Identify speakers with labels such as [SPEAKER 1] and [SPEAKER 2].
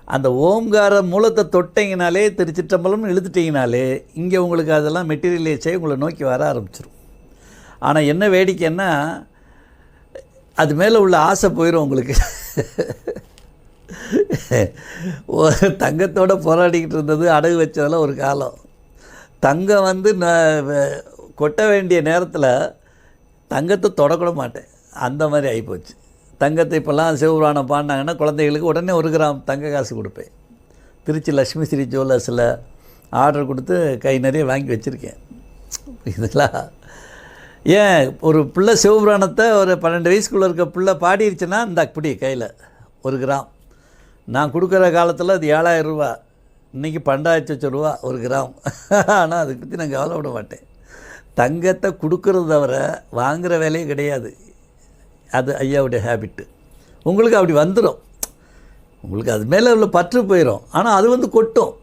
[SPEAKER 1] அந்த ஓம்கார மூலத்தை தொட்டிங்கனாலே திருச்சிற்றம்பலம்னு இழுத்துட்டிங்கனாலே இங்கே உங்களுக்கு அதெல்லாம் மெட்டீரியலைஸே உங்களை நோக்கி வர ஆரம்பிச்சிடும். ஆனால் என்ன வேடிக்கைன்னா அது மேலே உள்ள ஆசை போயிடும் உங்களுக்கு. தங்கத்தோடு போராடிக்கிட்டு இருந்தது, அடகு வச்சதெல்லாம் ஒரு காலம். தங்கம் வந்து நான் கொட்ட வேண்டிய நேரத்தில் தங்கத்தை தொடக்கூட மாட்டேன், அந்த மாதிரி ஆகிப்போச்சு. தங்கத்தை இப்போல்லாம் சிவபுராணம் பாடினாங்கன்னா குழந்தைகளுக்கு உடனே 1 கிராம் தங்க காசு கொடுப்பேன். திருச்சி லக்ஷ்மி ஸ்ரீ ஜுவல்லர்ஸில் ஆர்டர் கொடுத்து கை நிறைய வாங்கி வச்சுருக்கேன். இதெல்லாம் ஏன் ஒரு பிள்ளை சிவபுராணத்தை ஒரு 12 வயசுக்குள்ளே இருக்க பிள்ளை பாடிடுச்சுன்னா இந்த அப்படி கையில் 1 கிராம். நான் கொடுக்குற காலத்தில் அது 7000 ரூபா, இன்றைக்கி 12,00,000 ரூபா 1 கிராம். ஆனால் அதை பற்றி நான் கவலைப்பட மாட்டேன். தங்கத்தை கொடுக்குறது தவிர வாங்குகிற வேலையே கிடையாது. அது ஐயாவுடைய ஹேபிட்டு. உங்களுக்கு அப்படி வந்துடும், உங்களுக்கு அது மேலே உள்ள பற்று போயிடும். ஆனால் அது வந்து கொட்டும்.